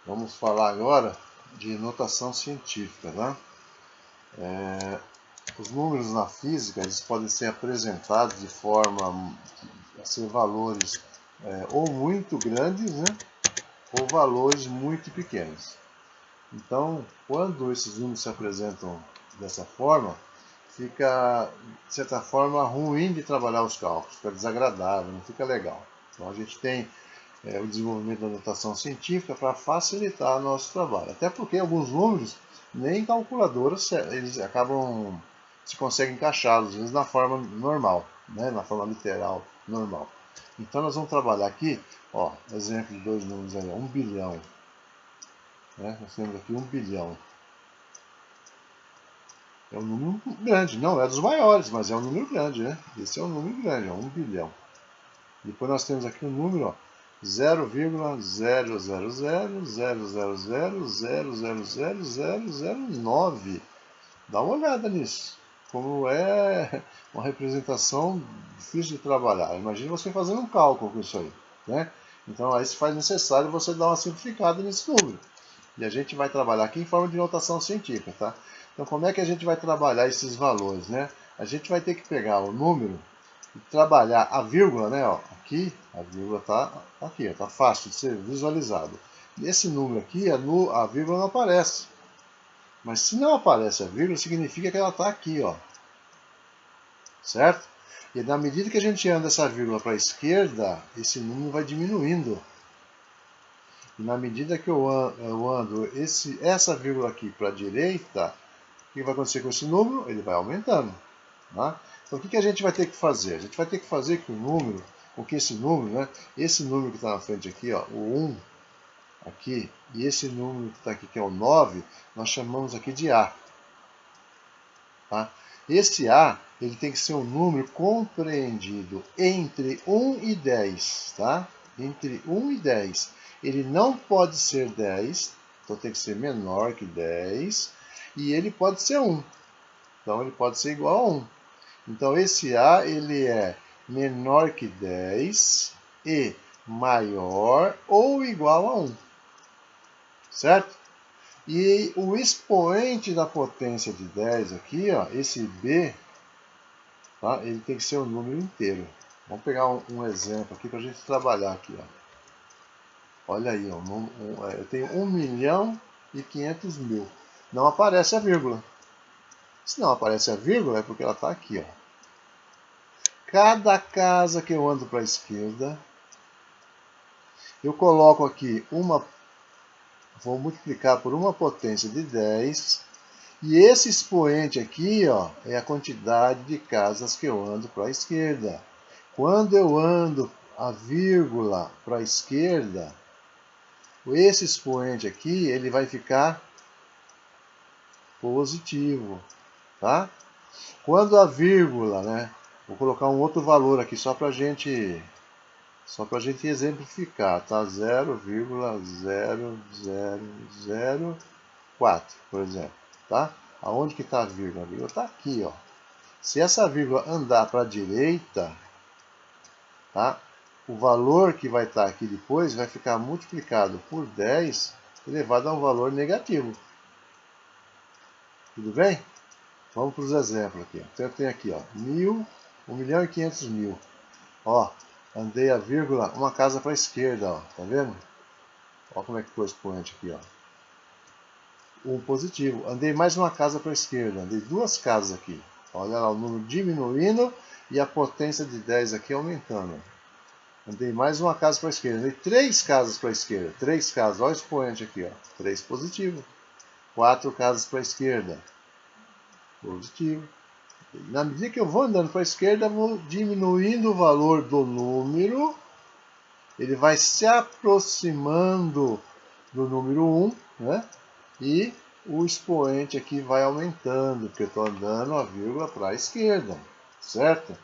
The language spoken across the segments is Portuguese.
Vamos falar agora de notação científica, né? Os números na física eles podem ser apresentados de forma a ser valores ou muito grandes, né? Ou valores muito pequenos. Então, quando esses números se apresentam dessa forma, fica, de certa forma, ruim de trabalhar os cálculos, fica desagradável, não fica legal. Então, a gente tem o desenvolvimento da notação científica para facilitar o nosso trabalho. Até porque alguns números, nem calculadoras, eles acabam, se conseguem encaixá-los, às vezes na forma normal, né? Na forma literal normal. Então, nós vamos trabalhar aqui, ó, exemplo de dois números aí, 1 bilhão. Né? Nós temos aqui 1 bilhão. É um número grande, não é dos maiores, mas é um número grande, né? Esse é um número grande, é 1 bilhão. Depois nós temos aqui um número, ó, 0,0000000000009. Dá uma olhada nisso. Como é uma representação difícil de trabalhar. Imagina você fazendo um cálculo com isso aí, né? Então aí se faz necessário você dar uma simplificada nesse número. E a gente vai trabalhar aqui em forma de notação científica, tá? Então como é que a gente vai trabalhar esses valores, né? A gente vai ter que pegar o número e trabalhar a vírgula, né? Ó, aqui, a vírgula está aqui, está fácil de ser visualizado. Nesse número aqui, a vírgula não aparece. Mas se não aparece a vírgula, significa que ela está aqui, ó. Certo? E na medida que a gente anda essa vírgula para a esquerda, esse número vai diminuindo. E na medida que eu ando essa vírgula aqui para a direita, o que vai acontecer com esse número? Ele vai aumentando. Tá? Então o que a gente vai ter que fazer? A gente vai ter que fazer que o número, com que esse número, né? Esse número que está na frente aqui, ó, o 1 aqui, e esse número que está aqui, que é o 9, nós chamamos aqui de A. Tá? Esse A, ele tem que ser um número compreendido entre 1 e 10, tá? Entre 1 e 10. Ele não pode ser 10, então tem que ser menor que 10, e ele pode ser 1. Então ele pode ser igual a 1. Então esse A, ele é menor que 10 e maior ou igual a 1. Certo? E o expoente da potência de 10 aqui, ó, esse B, tá? Ele tem que ser um número inteiro. Vamos pegar um exemplo aqui para a gente trabalhar aqui. Ó. Olha aí, ó, eu tenho 1 milhão e 500 mil. Não aparece a vírgula. Se não aparece a vírgula é porque ela está aqui. Ó. Cada casa que eu ando para a esquerda, eu coloco aqui vou multiplicar por uma potência de 10. E esse expoente aqui, ó, é a quantidade de casas que eu ando para a esquerda. Quando eu ando a vírgula para a esquerda, esse expoente aqui, ele vai ficar positivo, tá? Quando a vírgula, né, vou colocar um outro valor aqui só para gente exemplificar, tá? 0,0004, por exemplo, tá? Aonde que está a vírgula? A vírgula está aqui, ó. Se essa vírgula andar para a direita, tá? O valor que vai estar aqui depois vai ficar multiplicado por 10 elevado a um valor negativo. Tudo bem? Vamos para os exemplos aqui. Então eu tenho aqui, ó, 1 milhão e 500 mil. Ó, andei a vírgula, uma casa para a esquerda, ó, tá vendo? Ó como é que ficou o expoente aqui, ó. Um positivo. Andei mais uma casa para a esquerda, andei duas casas aqui. Olha lá, o número diminuindo e a potência de 10 aqui aumentando. Andei mais uma casa para a esquerda, andei 3 casas para a esquerda. 3 casas, olha o expoente aqui, ó. 3 positivo. 4 casas para a esquerda. Positivo. Na medida que eu vou andando para a esquerda, vou diminuindo o valor do número. Ele vai se aproximando do número 1, né? E o expoente aqui vai aumentando, porque eu estou andando a vírgula para a esquerda, certo?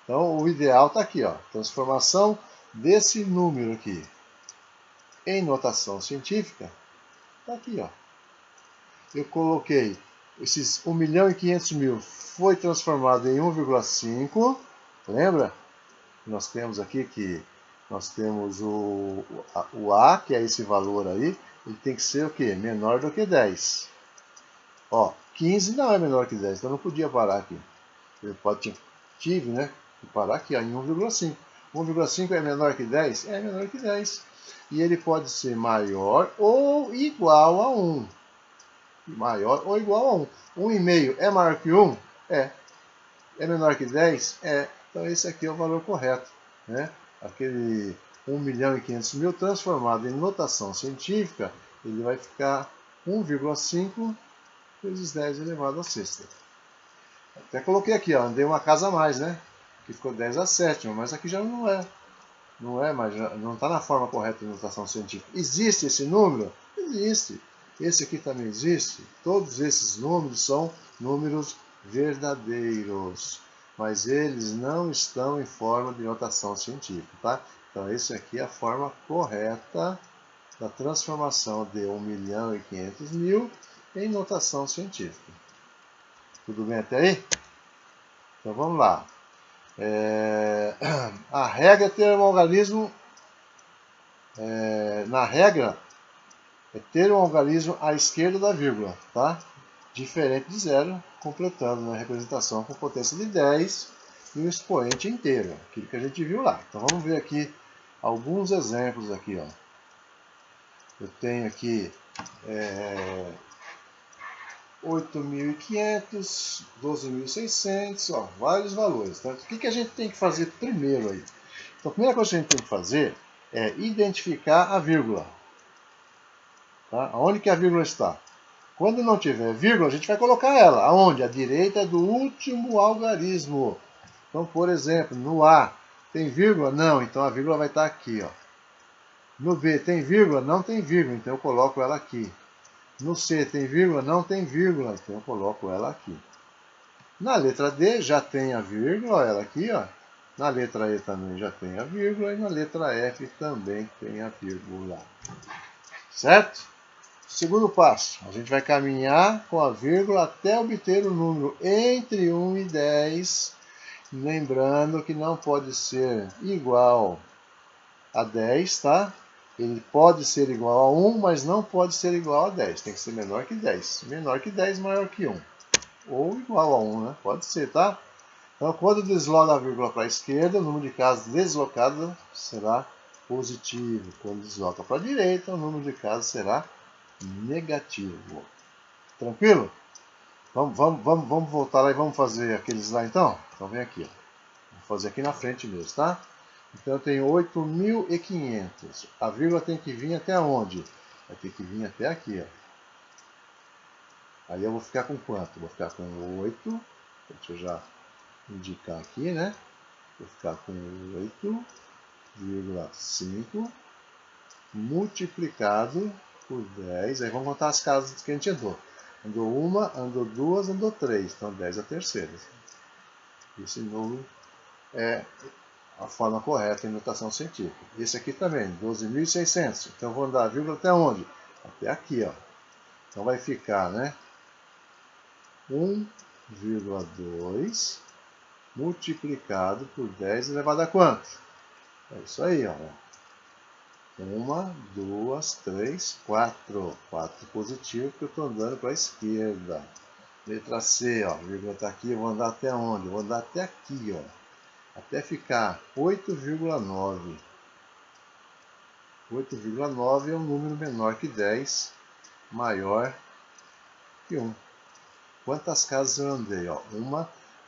Então o ideal está aqui, ó, transformação desse número aqui em notação científica, está aqui, ó. Eu coloquei esses 1 milhão e 500 mil, foi transformado em 1,5, lembra? Nós temos aqui que nós temos o A, que é esse valor aí, ele tem que ser o quê? Menor do que 10. Ó, 15 não é menor que 10, então eu não podia parar aqui. Eu tive, né, que parar aqui, ó, em 1,5. 1,5 é menor que 10? É menor que 10. E ele pode ser maior ou igual a 1. Maior ou igual a 1. 1,5 é maior que 1? É. É menor que 10? É. Então esse aqui é o valor correto, né? Aquele 1.500.000 transformado em notação científica, ele vai ficar 1,5 vezes 10 elevado à sexta. Até coloquei aqui, ó, andei uma casa a mais, né? Que ficou 10 à sétima, mas aqui já não é. Não é, mas não está na forma correta de notação científica. Existe esse número? Existe. Esse aqui também existe. Todos esses números são números verdadeiros, mas eles não estão em forma de notação científica, tá? Então, esse aqui é a forma correta da transformação de 1.500.000 em notação científica. Tudo bem até aí? Então, vamos lá. A regra é ter um algarismo. Na regra, é ter um algarismo à esquerda da vírgula, tá? Diferente de zero, completando na representação com potência de 10 e um expoente inteiro, aquilo que a gente viu lá. Então vamos ver aqui alguns exemplos aqui, ó. Eu tenho aqui 8.500, 12.600, ó, vários valores. Tá? O que a gente tem que fazer primeiro aí? Então a primeira coisa que a gente tem que fazer é identificar a vírgula. Tá? Onde que a vírgula está? Quando não tiver vírgula, a gente vai colocar ela. Aonde? À direita do último algarismo. Então, por exemplo, no A tem vírgula? Não, então a vírgula vai estar aqui. Ó. No B tem vírgula? Não tem vírgula, então eu coloco ela aqui. No C tem vírgula? Não tem vírgula, então eu coloco ela aqui. Na letra D já tem a vírgula, ela aqui, ó. Na letra E também já tem a vírgula e na letra F também tem a vírgula. Certo? Segundo passo, a gente vai caminhar com a vírgula até obter o número entre 1 e 10, lembrando que não pode ser igual a 10, tá? Ele pode ser igual a 1, mas não pode ser igual a 10, tem que ser menor que 10. Menor que 10, maior que 1. Ou igual a 1, né? Pode ser, tá? Então, quando desloca a vírgula para a esquerda, o número de casas deslocadas será positivo. Quando desloca para a direita, o número de casas será negativo. Tranquilo? Vamos voltar lá e vamos fazer aqueles lá então? Então vem aqui. Ó. Vou fazer aqui na frente mesmo, tá? Então eu tenho 8.500. A vírgula tem que vir até onde? Vai ter que vir até aqui, ó. Aí eu vou ficar com quanto? Vou ficar com 8. Deixa eu já indicar aqui, né? Vou ficar com 8,5 multiplicado por 10. Aí vamos contar as casas que a gente andou. Andou uma, andou duas, andou três. Então 10 é a terceira. Esse número é a forma correta em notação científica. Esse aqui também, 12.600. Então eu vou andar a vírgula até onde? Até aqui, ó. Então vai ficar, né? 1,2 multiplicado por 10 elevado a quanto? É isso aí, ó. 1, 2, 3, 4. 4 positivo que eu estou andando para a esquerda. Letra C, ó. A vírgula está aqui, eu vou andar até onde? Eu vou andar até aqui, ó. Até ficar 8,9. 8,9 é um número menor que 10, maior que 1. Quantas casas eu andei? 1,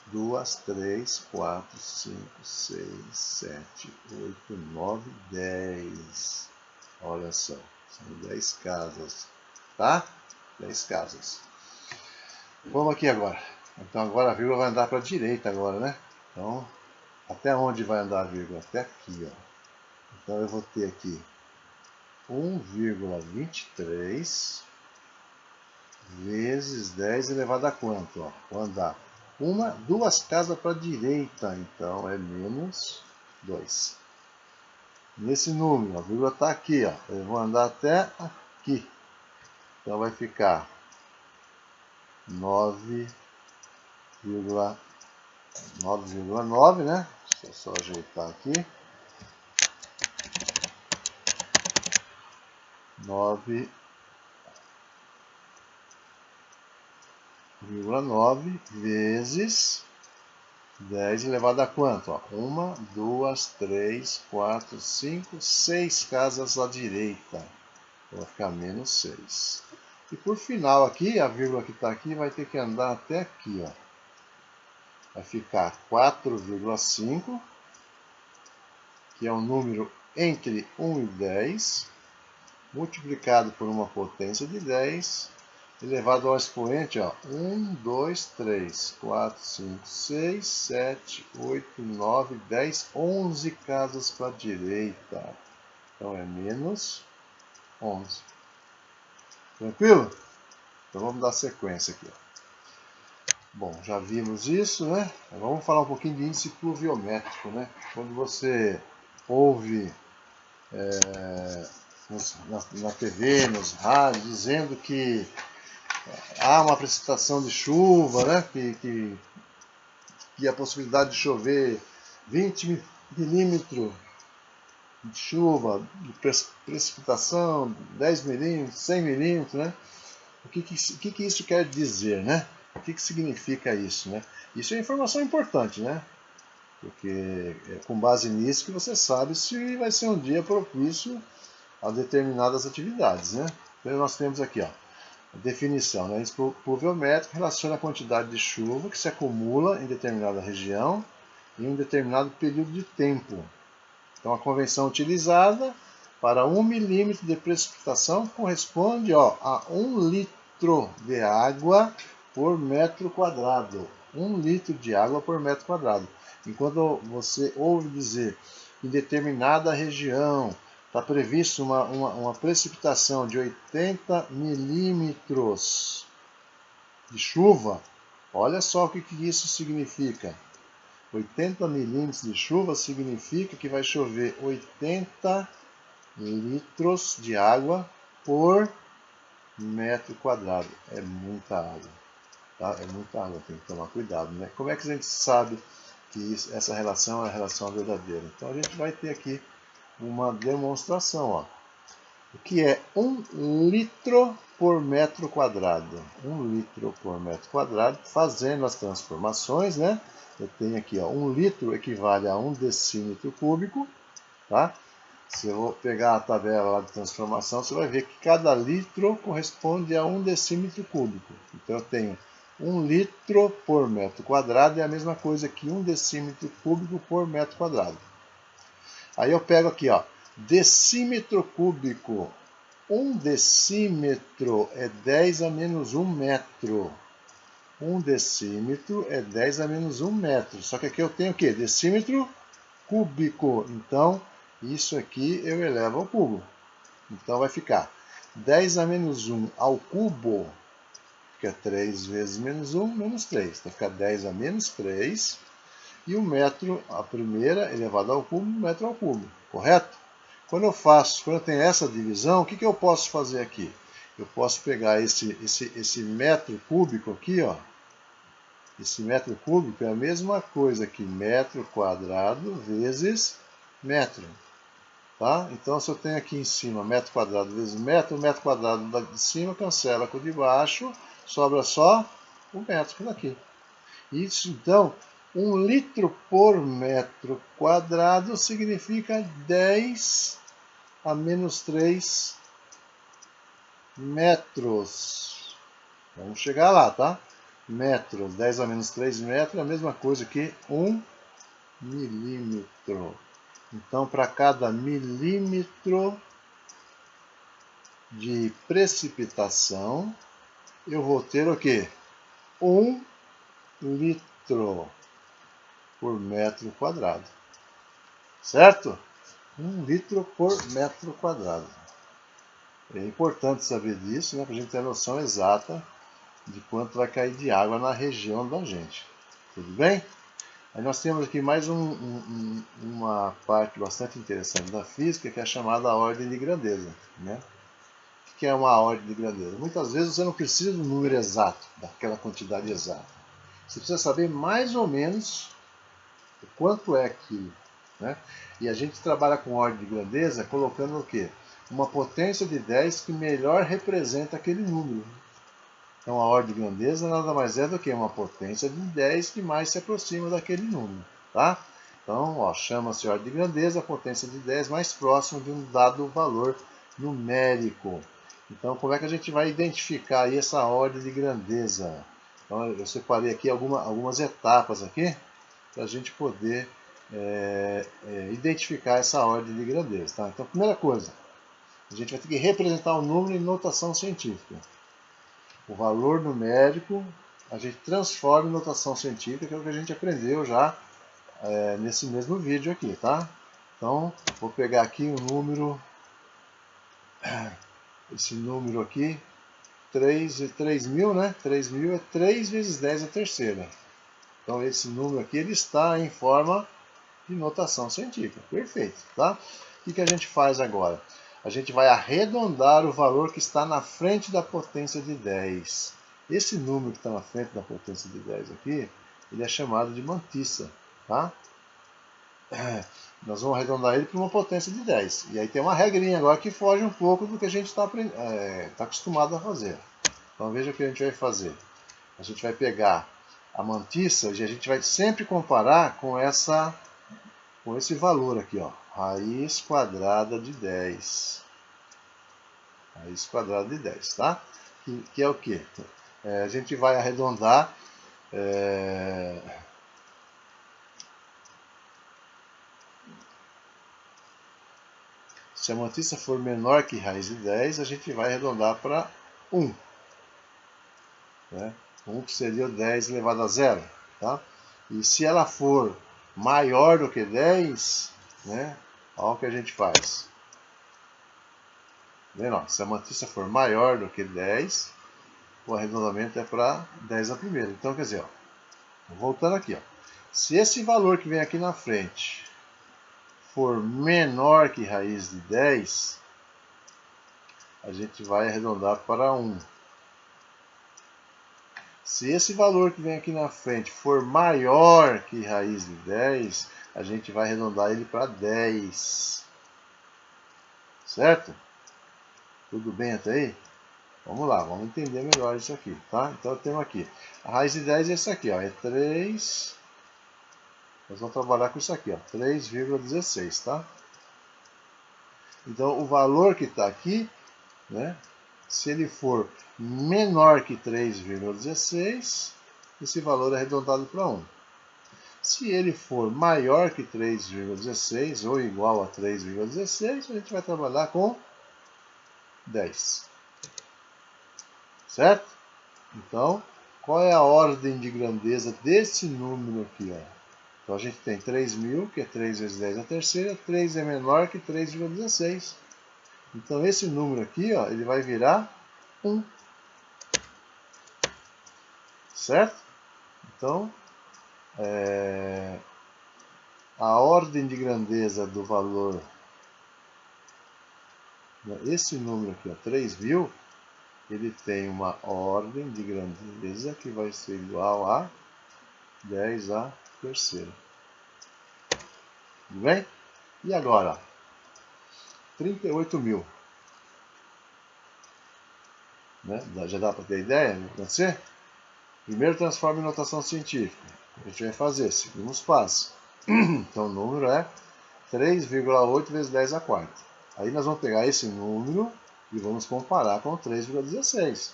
2, 3, 4, 5, 6, 7, 8, 9, 10. Olha só, são 10 casas, tá? 10 casas. Vamos aqui agora. Então agora a vírgula vai andar para a direita agora, né? Então, até onde vai andar a vírgula? Até aqui, ó. Então eu vou ter aqui 1,23 vezes 10 elevado a quanto? Ó? Vou andar duas casas para a direita, então é menos 2. Nesse número, a vírgula está aqui, ó. Eu vou andar até aqui. Então vai ficar 9,9, né? Deixa eu só ajeitar aqui. 9 4,9 vezes 10 elevado a quanto? 1, 2, 3, 4, 5, 6 casas à direita. Então vai ficar menos 6. E por final aqui, a vírgula que está aqui vai ter que andar até aqui. Ó. Vai ficar 4,5, que é um número entre 1 e 10, multiplicado por uma potência de 10, elevado ao expoente, ó, 1, 2, 3, 4, 5, 6, 7, 8, 9, 10, 11 casas para a direita. Então é menos 11. Tranquilo? Então vamos dar sequência aqui. Ó. Bom, já vimos isso, né? Agora vamos falar um pouquinho de índice pluviométrico, né? Quando você ouve na TV, nos rádios, dizendo que há uma precipitação de chuva, né? Que a possibilidade de chover 20 milímetros de chuva, de precipitação, 10 milímetros, 100 milímetros, né? O que isso quer dizer, né? O que significa isso, né? Isso é informação importante, né? Porque é com base nisso que você sabe se vai ser um dia propício a determinadas atividades, né? Então nós temos aqui, ó, a definição, né? Índice pluviométrico relaciona a quantidade de chuva que se acumula em determinada região em um determinado período de tempo. Então a convenção utilizada para 1 milímetro de precipitação corresponde, ó, a 1 litro de água por metro quadrado. 1 litro de água por metro quadrado. Enquanto você ouve dizer em determinada região está previsto uma precipitação de 80 milímetros de chuva, olha só o que isso significa. 80 milímetros de chuva significa que vai chover 80 litros de água por metro quadrado. É muita água. Tá? É muita água, tem que tomar cuidado, né? Como é que a gente sabe que essa relação é a relação verdadeira? Então a gente vai ter aqui uma demonstração. Ó. O que é 1 litro por metro quadrado? 1 litro por metro quadrado, fazendo as transformações, né? Eu tenho aqui, ó, 1 litro equivale a 1 decímetro cúbico, tá? Se eu vou pegar a tabela lá de transformação, você vai ver que cada litro corresponde a 1 decímetro cúbico. Então eu tenho 1 litro por metro quadrado, é a mesma coisa que 1 decímetro cúbico por metro quadrado. Aí eu pego aqui, ó, decímetro cúbico. 1 decímetro é 10 a menos 1 metro. 1 decímetro é 10 a menos 1 metro. Só que aqui eu tenho o quê? Decímetro cúbico. Então, isso aqui eu elevo ao cubo. Então, vai ficar 10 a menos 1 ao cubo, que é 3 vezes menos 1, menos 3. Então, fica 10 a menos 3. E o metro, a primeira, elevado ao cubo, metro ao cubo. Correto? Quando eu tenho essa divisão, o que eu posso fazer aqui? Eu posso pegar esse metro cúbico aqui, ó. Esse metro cúbico é a mesma coisa que metro quadrado vezes metro. Tá? Então, se eu tenho aqui em cima metro quadrado vezes metro, o metro quadrado de cima cancela com o de baixo, sobra só o metro daqui. Isso, então, 1 litro por metro quadrado significa 10 a menos 3 metros. Vamos chegar lá, tá? Metros, 10 a menos 3 metros é a mesma coisa que 1 milímetro. Então, para cada milímetro de precipitação, eu vou ter o quê? 1 litro por metro quadrado. Certo? 1 litro por metro quadrado. É importante saber disso, né, para a gente ter a noção exata de quanto vai cair de água na região da gente. Tudo bem? Aí nós temos aqui mais uma parte bastante interessante da física, que é a chamada ordem de grandeza. Né? O que é uma ordem de grandeza? Muitas vezes você não precisa do número exato, daquela quantidade exata. Você precisa saber mais ou menos o quanto é aquilo. Né? E a gente trabalha com ordem de grandeza colocando o quê? Uma potência de 10 que melhor representa aquele número. Então a ordem de grandeza nada mais é do que uma potência de 10 que mais se aproxima daquele número, tá? Então, chama-se ordem de grandeza a potência de 10 mais próximo de um dado valor numérico. Então, como é que a gente vai identificar aí essa ordem de grandeza? Então, eu separei aqui algumas etapas aqui para a gente poder identificar essa ordem de grandeza, tá? Então, primeira coisa, a gente vai ter que representar o número em notação científica. O valor numérico a gente transforma em notação científica, que é o que a gente aprendeu já nesse mesmo vídeo aqui, tá? Então, vou pegar aqui um número, esse número aqui, 3.000, né? 3.000 é 3 vezes 10 a terceira. Então, esse número aqui ele está em forma de notação científica. Perfeito, tá? O que a gente faz agora? A gente vai arredondar o valor que está na frente da potência de 10. Esse número que está na frente da potência de 10 aqui, ele é chamado de mantissa, tá? Nós vamos arredondar ele para uma potência de 10. E aí tem uma regrinha agora que foge um pouco do que a gente está acostumado a fazer. Então veja o que a gente vai fazer. A gente vai pegar a mantissa e a gente vai sempre comparar com esse valor aqui, ó. Raiz quadrada de 10. Raiz quadrada de 10, tá? Que é o quê? A gente vai arredondar se a mantissa for menor que raiz de 10, a gente vai arredondar para 1. Né? 1 que seria o 10 elevado a 0. Tá? E se ela for maior do que 10, né? Olha o que a gente faz. Vendo? Se a mantissa for maior do que 10, o arredondamento é para 10 a primeira. Então, quer dizer, ó, voltando aqui, ó, se esse valor que vem aqui na frente for menor que raiz de 10, a gente vai arredondar para 1. Se esse valor que vem aqui na frente for maior que raiz de 10, a gente vai arredondar ele para 10. Certo? Tudo bem até aí? Vamos lá, vamos entender melhor isso aqui, tá? Então temos aqui, a raiz de 10 é essa aqui, ó, é 3, nós vamos trabalhar com isso aqui, ó, 3,16, tá? Então o valor que está aqui, né, se ele for menor que 3,16, esse valor é arredondado para 1. Se ele for maior que 3,16 ou igual a 3,16, a gente vai trabalhar com 10. Certo? Então, qual é a ordem de grandeza desse número aqui? Ó? Então a gente tem 3.000, que é 3 vezes 10 a terceira, 3 é menor que 3,16. Então esse número aqui, ó, ele vai virar 1. Certo? Então, a ordem de grandeza do valor, esse número aqui, ó, 3.000, ele tem uma ordem de grandeza que vai ser igual a 10 a terceira. Tudo bem? E agora? 38.000. Né? Já dá para ter ideia? Pode ser? Primeiro transforma em notação científica. A gente vai fazer, seguimos passos. Então o número é 3,8 vezes 10 a quarta. Aí nós vamos pegar esse número e vamos comparar com o 3,16.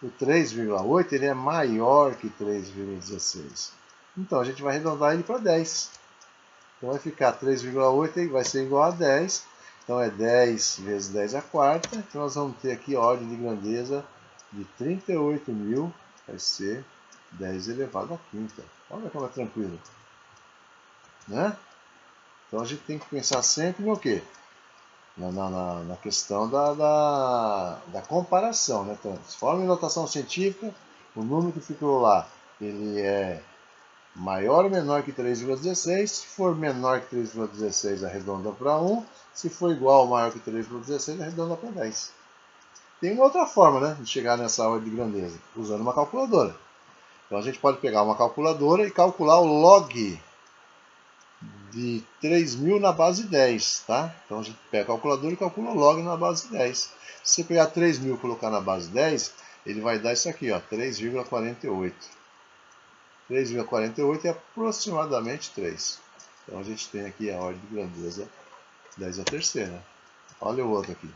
O 3,8 ele é maior que 3,16. Então a gente vai arredondar ele para 10. Então vai ficar 3,8 e vai ser igual a 10. Então é 10 vezes 10 a quarta. Então nós vamos ter aqui a ordem de grandeza de 38.000. Vai ser 10 elevado a quinta. Olha como é tranquilo. Né? Então a gente tem que pensar sempre no quê? Na questão da comparação. Né? Então, se for em notação científica, o número que ficou lá, ele é maior ou menor que 3,16. Se for menor que 3,16, arredonda para 1. Se for igual ou maior que 3,16, arredonda para 10. Tem uma outra forma, né, de chegar nessa ordem de grandeza, usando uma calculadora. Então a gente pode pegar uma calculadora e calcular o log de 3.000 na base 10, tá? Então a gente pega a calculadora e calcula o log na base 10. Se você pegar 3.000 e colocar na base 10, ele vai dar isso aqui, ó, 3,48. 3,48 é aproximadamente 3. Então a gente tem aqui a ordem de grandeza 10 à terceira. Olha o outro aqui.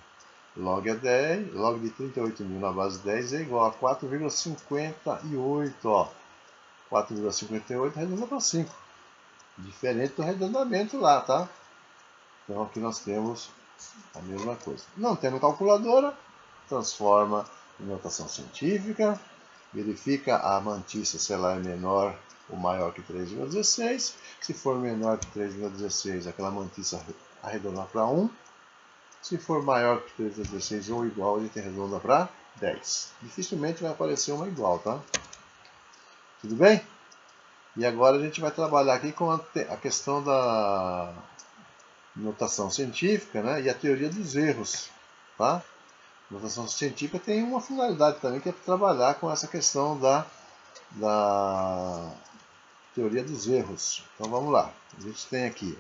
Log é 10, log de 38.000 na base 10 é igual a 4,58, ó. 4,58 arredonda para 5. Diferente do arredondamento lá, tá? Então aqui nós temos a mesma coisa. Não tendo calculadora, transforma em notação científica, verifica a mantícia se ela é menor ou maior que 3,16. Se for menor que 3,16, aquela mantícia arredonda para 1. Se for maior que 3,16 ou igual, a gente arredonda para 10. Dificilmente vai aparecer uma igual, tá? Tudo bem? E agora a gente vai trabalhar aqui com a questão da notação científica, né? E a teoria dos erros, tá? Notação científica tem uma finalidade também, que é trabalhar com essa questão da teoria dos erros. Então vamos lá. A gente tem aqui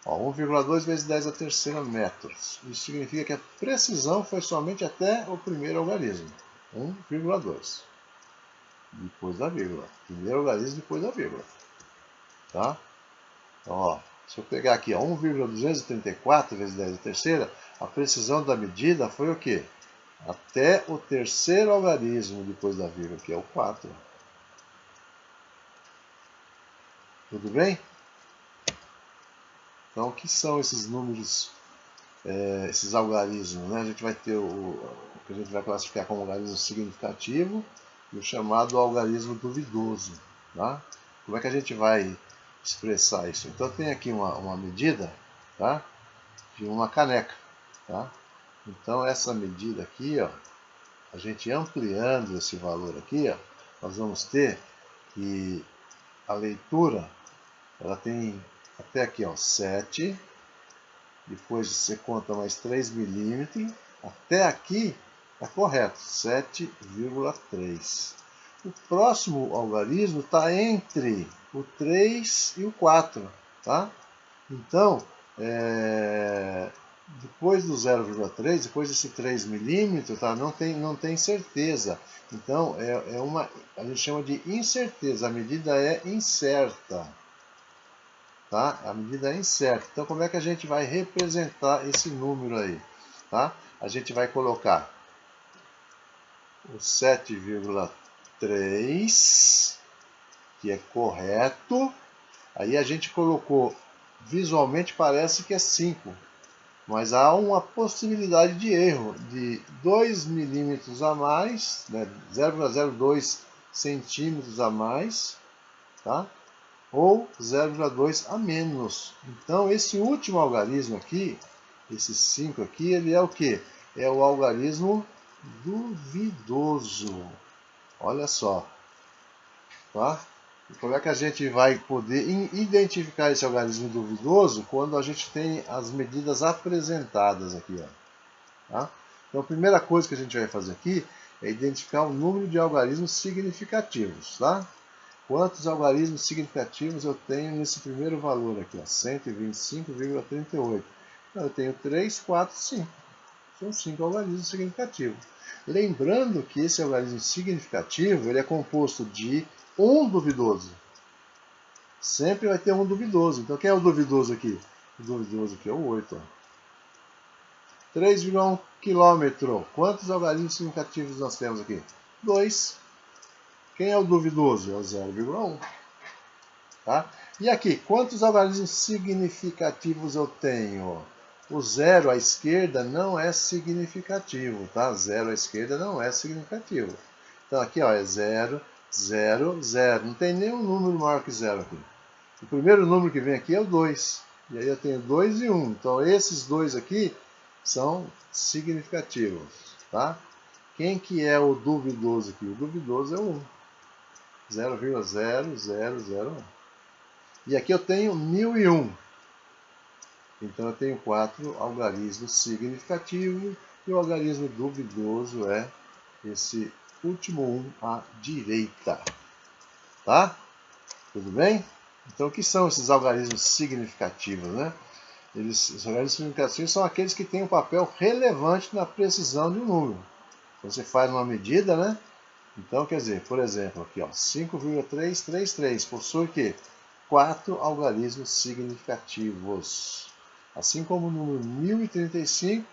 1,2 vezes 10 à terceira metros. Isso significa que a precisão foi somente até o primeiro algarismo. 1,2. Depois da vírgula. Primeiro algarismo depois da vírgula. Tá? Então, se eu pegar aqui 1,234 vezes 10 à terceira, a precisão da medida foi o quê? Até o terceiro algarismo depois da vírgula, que é o 4. Tudo bem? Então, o que são esses números, esses algarismos? Né? A gente vai ter o que a gente vai classificar como algarismo significativo e o chamado algarismo duvidoso. Tá? Como é que a gente vai expressar isso? Então, tem aqui uma medida, tá? De uma caneca. Tá? Então, essa medida aqui, ó, a gente ampliando esse valor aqui, ó, nós vamos ter que a leitura, ela tem até aqui, ó, 7, depois você conta mais 3 milímetros, até aqui está correto, 7,3. O próximo algarismo está entre o 3 e o 4, tá? Então, depois do 0,3, depois desse 3 milímetros, tá? Não tem certeza. Então, a gente chama de incerteza, a medida é incerta. Tá? A medida é incerta. Então, como é que a gente vai representar esse número aí? Tá? A gente vai colocar o 7,3, que é correto. Aí a gente colocou, visualmente parece que é 5, mas há uma possibilidade de erro de 2 milímetros a mais, né? 0,02 centímetros a mais, tá? Ou 0,2 a menos. Então, esse último algarismo aqui, esse 5 aqui, ele é o que? É o algarismo duvidoso. Olha só. Tá? E como é que a gente vai poder identificar esse algarismo duvidoso? Quando a gente tem as medidas apresentadas aqui. Ó. Tá? Então, a primeira coisa que a gente vai fazer aqui é identificar o número de algarismos significativos. Tá? Quantos algarismos significativos eu tenho nesse primeiro valor aqui, 125,38? Então, eu tenho 3, 4, 5. São 5 algarismos significativos. Lembrando que esse algarismo significativo ele é composto de um duvidoso. Sempre vai ter um duvidoso. Então, quem é o duvidoso aqui? O duvidoso aqui é o 8. 3,1 km. Quantos algarismos significativos nós temos aqui? 2. Quem é o duvidoso? É o 0,1. Tá? E aqui, quantos algarismos significativos eu tenho? O 0 à esquerda não é significativo, tá? 0 à esquerda não é significativo. Então aqui, ó, é 0, 0, 0. Não tem nenhum número maior que 0 aqui. O primeiro número que vem aqui é o 2. E aí eu tenho 2 e 1. Então esses dois aqui são significativos, tá? Quem que é o duvidoso aqui? O duvidoso é o 1. 0,0001. E aqui eu tenho 1001. Então eu tenho 4 algarismos significativos e o algarismo duvidoso é esse último 1 à direita. Tá? Tudo bem? Então o que são esses algarismos significativos, né? Os algarismos significativos são aqueles que têm um papel relevante na precisão de um número. Então você faz uma medida, né? Então, quer dizer, por exemplo, aqui, ó, 5,333 possui o quê? 4 algarismos significativos. Assim como o número 1035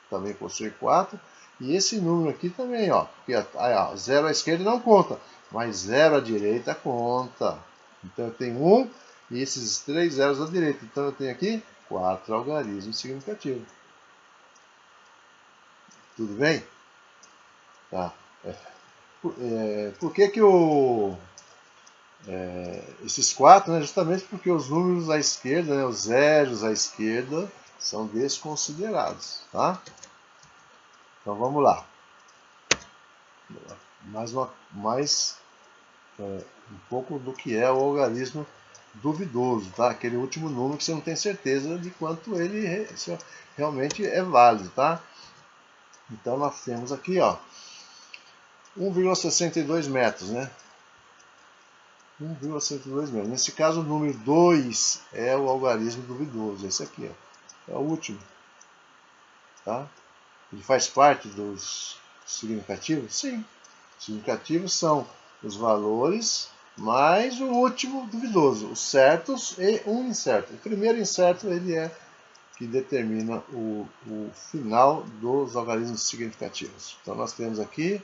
também possui 4. E esse número aqui também, ó, porque ó, 0 à esquerda não conta, mas 0 à direita conta. Então eu tenho 1 e esses 3 zeros à direita. Então eu tenho aqui 4 algarismos significativos. Tudo bem? Tá. Por que esses 4, né? Justamente porque os números à esquerda, né, os zeros à esquerda, são desconsiderados, tá? Então vamos lá. Mais um pouco do que é o algarismo duvidoso, tá? Aquele último número que você não tem certeza de quanto ele realmente é válido, tá? Então nós temos aqui, ó, 1,62 metros, né? 1,62 metros. Nesse caso, o número 2 é o algarismo duvidoso. Esse aqui, ó, é o último, tá? Ele faz parte dos significativos? Sim. Os significativos são os valores mais o último duvidoso, os certos e um incerto. O primeiro incerto ele é que determina o final dos algarismos significativos. Então nós temos aqui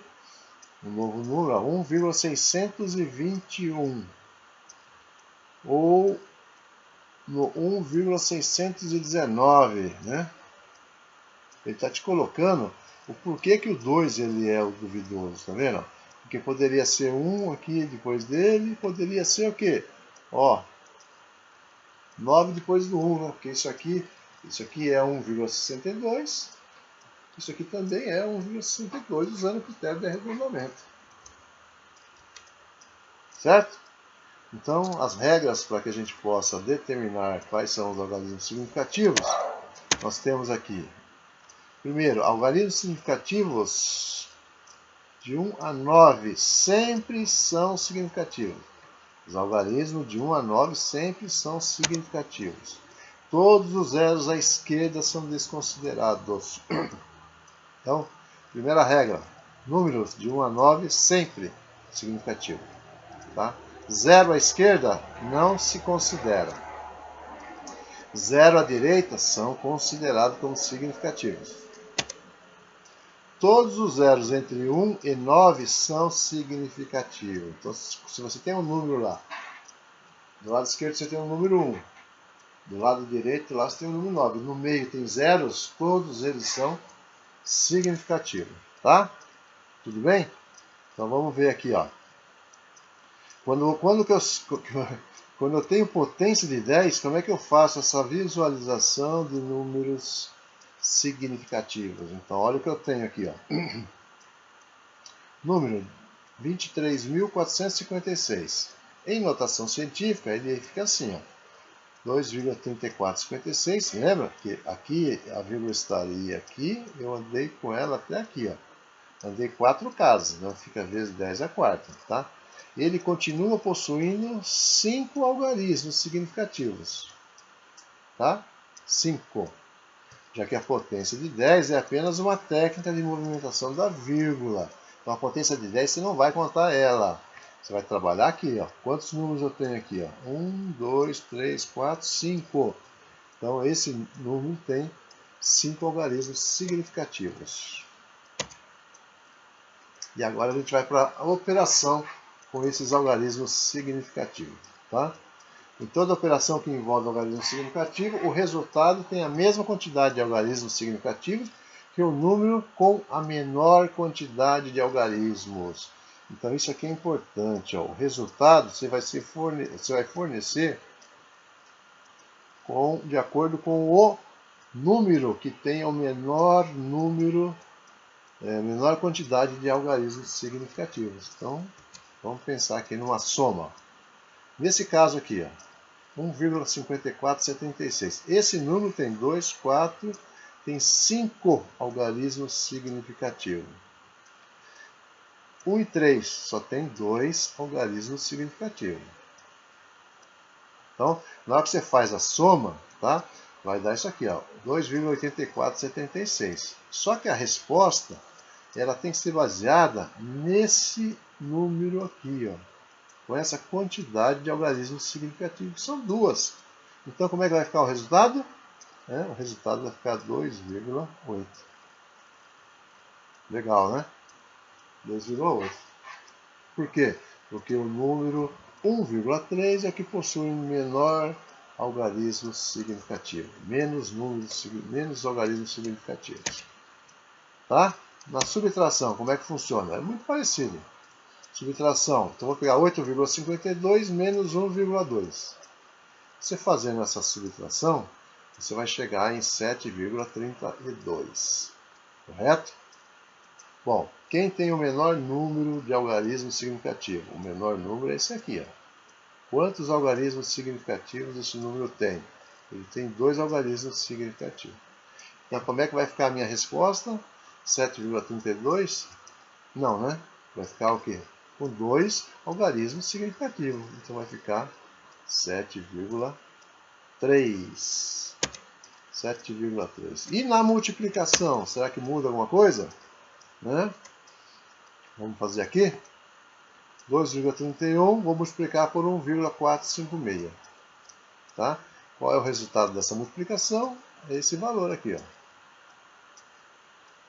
um novo número, 1,621 ou no 1,619, né? Ele está te colocando o porquê que o 2 ele é o duvidoso, tá vendo? Porque poderia ser 1 aqui depois dele, poderia ser o quê? Ó, 9 depois do 1, né? Porque isso aqui é 1,62, isso aqui também é 1,62, usando o critério de arredondamento. Certo? Então, as regras para que a gente possa determinar quais são os algarismos significativos, nós temos aqui, primeiro, algarismos significativos de 1 a 9 sempre são significativos. Os algarismos de 1 a 9 sempre são significativos. Todos os zeros à esquerda são desconsiderados. Então, primeira regra, números de 1 a 9 sempre significativos. Tá? 0 à esquerda não se considera. 0 à direita são considerados como significativos. Todos os zeros entre 1 e 9 são significativos. Então, se você tem um número lá, do lado esquerdo você tem o número 1, do lado direito lá você tem o número 9. No meio tem zeros, todos eles são significativos. Tá? Tudo bem? Então vamos ver aqui, ó. Quando eu tenho potência de 10, como é que eu faço essa visualização de números significativos? Então, olha o que eu tenho aqui, ó. Número 23.456. Em notação científica, ele fica assim, ó. 2,3456. Lembra que aqui a vírgula estaria aqui, eu andei com ela até aqui, ó. Andei 4 casas, então fica vezes 10 a quarta, tá? Ele continua possuindo 5 algarismos significativos, tá? 5. Já que a potência de 10 é apenas uma técnica de movimentação da vírgula. Então a potência de 10 você não vai contar ela. Você vai trabalhar aqui, ó. Quantos números eu tenho aqui, ó? 1, 2, 3, 4, 5. Então esse número tem 5 algarismos significativos. E agora a gente vai para a operação com esses algarismos significativos. Tá? Em toda operação que envolve algarismo significativo, o resultado tem a mesma quantidade de algarismos significativos que o número com a menor quantidade de algarismos. Então isso aqui é importante. Ó. O resultado você vai fornecer de acordo com o número que tem o menor menor quantidade de algarismos significativos. Então, vamos pensar aqui numa soma. Nesse caso aqui, 1,5476. Esse número tem 2, 4, tem 5 algarismos significativos. 1 e 3 só tem 2 algarismos significativos. Então, na hora que você faz a soma, tá? Vai dar isso aqui, 2,8476. Só que a resposta ela tem que ser baseada nesse número aqui, ó, com essa quantidade de algarismos significativos. São duas. Então, como é que vai ficar o resultado? O resultado vai ficar 2,8. Legal, né? 2,8. Por quê? Porque o número 1,3 é o que possui menor algarismo significativo. Menos algarismos significativos. Tá? Na subtração, como é que funciona? É muito parecido. Subtração, então vou pegar 8,52 menos 1,2. Você fazendo essa subtração, você vai chegar em 7,32. Correto? Bom, quem tem o menor número de algarismos significativos? O menor número é esse aqui, ó. Quantos algarismos significativos esse número tem? Ele tem 2 algarismos significativos. Então, como é que vai ficar a minha resposta? 7,32? Não, né? Vai ficar o quê? Com 2 algarismos significativos. Então, vai ficar 7,3. 7,3. E na multiplicação, será que muda alguma coisa? Né? Vamos fazer aqui. 2,31 vou multiplicar por 1,456. Tá? Qual é o resultado dessa multiplicação? É esse valor aqui. Ó.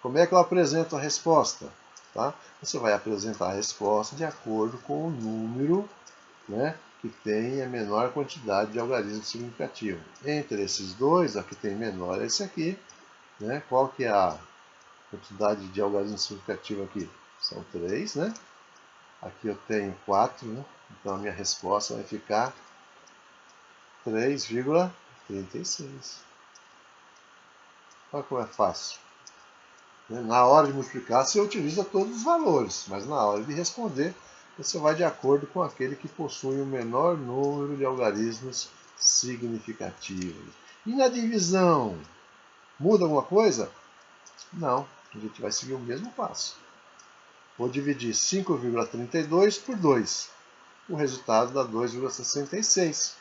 Como é que eu apresento a resposta? Tá? Você vai apresentar a resposta de acordo com o número, né, que tem a menor quantidade de algarismo significativo. Entre esses dois, a que tem menor é esse aqui. Né? Qual que é a quantidade de algarismo significativo aqui? São 3, né? Aqui eu tenho 4, né? Então a minha resposta vai ficar 3,36. Olha como é fácil. Na hora de multiplicar, você utiliza todos os valores, mas na hora de responder, você vai de acordo com aquele que possui o menor número de algarismos significativos. E na divisão, muda alguma coisa? Não, a gente vai seguir o mesmo passo. Vou dividir 5,32 por 2. O resultado dá 2,66.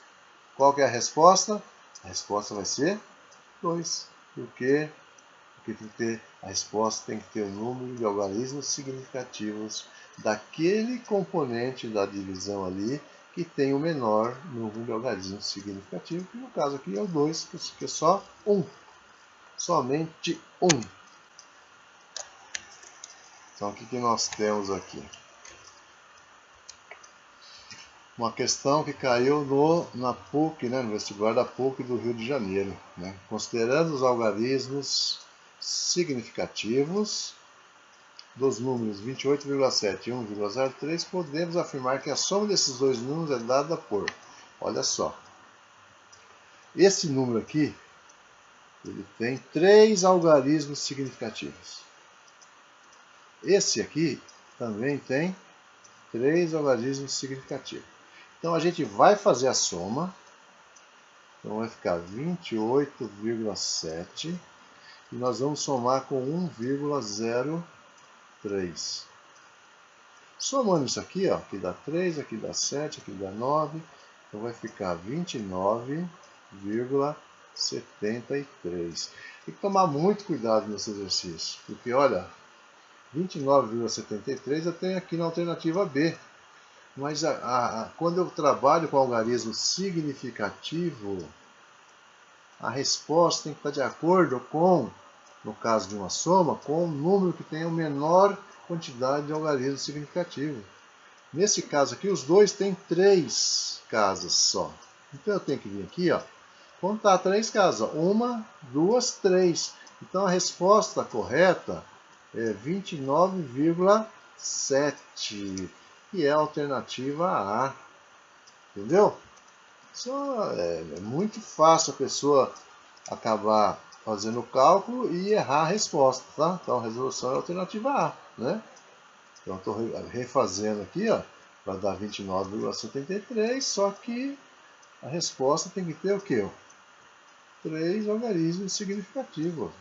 Qual que é a resposta? A resposta vai ser 2. Por quê? Porque a resposta tem que ter o número de algarismos significativos daquele componente da divisão ali que tem o menor número de algarismos significativos, que no caso aqui é o 2, que é só 1. Somente 1. Então, o que nós temos aqui? Uma questão que caiu na PUC, né, no vestibular da PUC do Rio de Janeiro. Né? Considerando os algarismos significativos dos números 28,7 e 1,03, podemos afirmar que a soma desses dois números é dada por, olha só, esse número aqui, ele tem 3 algarismos significativos. Esse aqui também tem 3 algarismos significativos. Então a gente vai fazer a soma. Então vai ficar 28,7 e nós vamos somar com 1,03. Somando isso aqui, ó, aqui dá 3, aqui dá 7, aqui dá 9, então vai ficar 29,73. Tem que tomar muito cuidado nesse exercício, porque olha, 29,73 eu tenho aqui na alternativa B. Mas quando eu trabalho com algarismo significativo, a resposta tem que estar de acordo com, no caso de uma soma, com o número que tem a menor quantidade de algarismo significativo. Nesse caso aqui, os dois têm 3 casas só. Então eu tenho que vir aqui, ó, contar 3 casas. 1, 2, 3. Então a resposta correta é 29,7. E é a alternativa A. Entendeu? Só é muito fácil a pessoa acabar fazendo o cálculo e errar a resposta, tá? Então a resolução é a alternativa A, né? Então estou refazendo aqui, ó, para dar 29,73, só que a resposta tem que ter o quê? 3 algarismos significativos.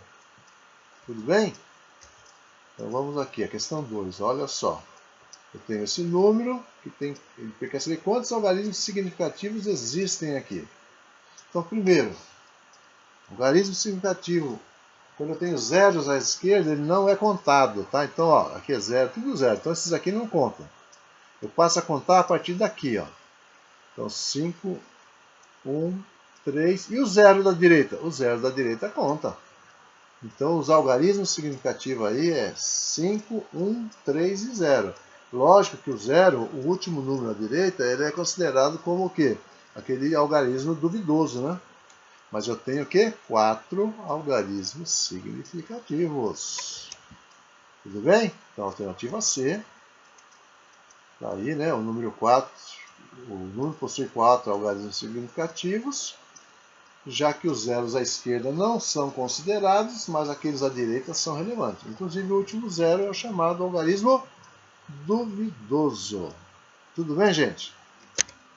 Tudo bem? Então vamos aqui, a questão 2, olha só. Eu tenho esse número, ele quer saber quantos algarismos significativos existem aqui. Então, primeiro, algarismo significativo Quando eu tenho zeros à esquerda, ele não é contado, tá? Então, ó, aqui é zero, tudo zero. Então, esses aqui não contam. Eu passo a contar a partir daqui, ó. Então, 5, 1, 3. E o zero da direita? O zero da direita conta. Então, os algarismos significativos aí é 5, 1, 3 e 0. Lógico que o zero, o último número à direita, ele é considerado como o quê? Aquele algarismo duvidoso, né? Mas eu tenho o quê? 4 algarismos significativos. Tudo bem? Então, alternativa C. Tá aí, né? O número 4. O número possui 4 algarismos significativos, já que os zeros à esquerda não são considerados, mas aqueles à direita são relevantes. Inclusive, o último zero é o chamado algarismo duvidoso. Tudo bem, gente?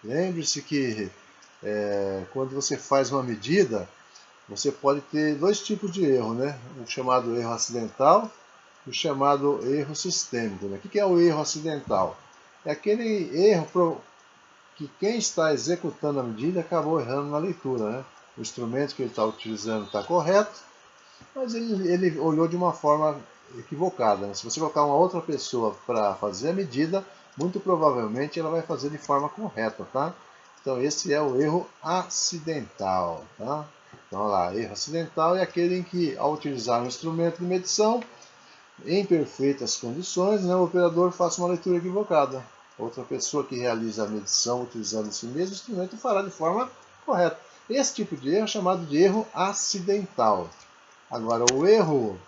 Lembre-se que quando você faz uma medida, você pode ter dois tipos de erro, né? O chamado erro acidental e o chamado erro sistêmico. Né? O que é o erro acidental? É aquele erro que quem está executando a medida acabou errando na leitura. Né? O instrumento que ele está utilizando está correto, mas ele olhou de uma forma equivocada. Né? Se você colocar uma outra pessoa para fazer a medida, muito provavelmente ela vai fazer de forma correta, tá? Então esse é o erro acidental, tá? Então olha lá, erro acidental é aquele em que, ao utilizar um instrumento de medição em perfeitas condições, né, o operador faça uma leitura equivocada. Outra pessoa que realiza a medição utilizando esse mesmo instrumento fará de forma correta. Esse tipo de erro é chamado de erro acidental. Agora, o erro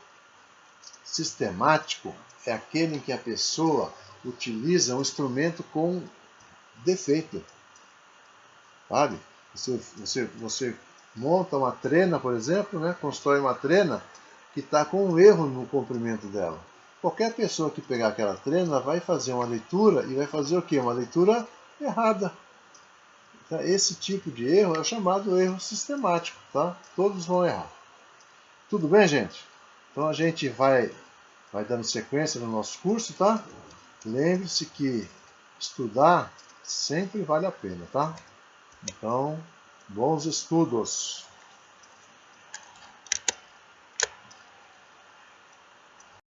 sistemático é aquele em que a pessoa utiliza um instrumento com defeito. Sabe? Você monta uma trena, por exemplo, né? Constrói uma trena que está com um erro no comprimento dela. Qualquer pessoa que pegar aquela trena vai fazer uma leitura e vai fazer o quê? Uma leitura errada. Então, esse tipo de erro é o chamado erro sistemático, tá? Todos vão errar. Tudo bem, gente? Então a gente vai dando sequência no nosso curso, tá? Lembre-se que estudar sempre vale a pena, tá? Então, bons estudos!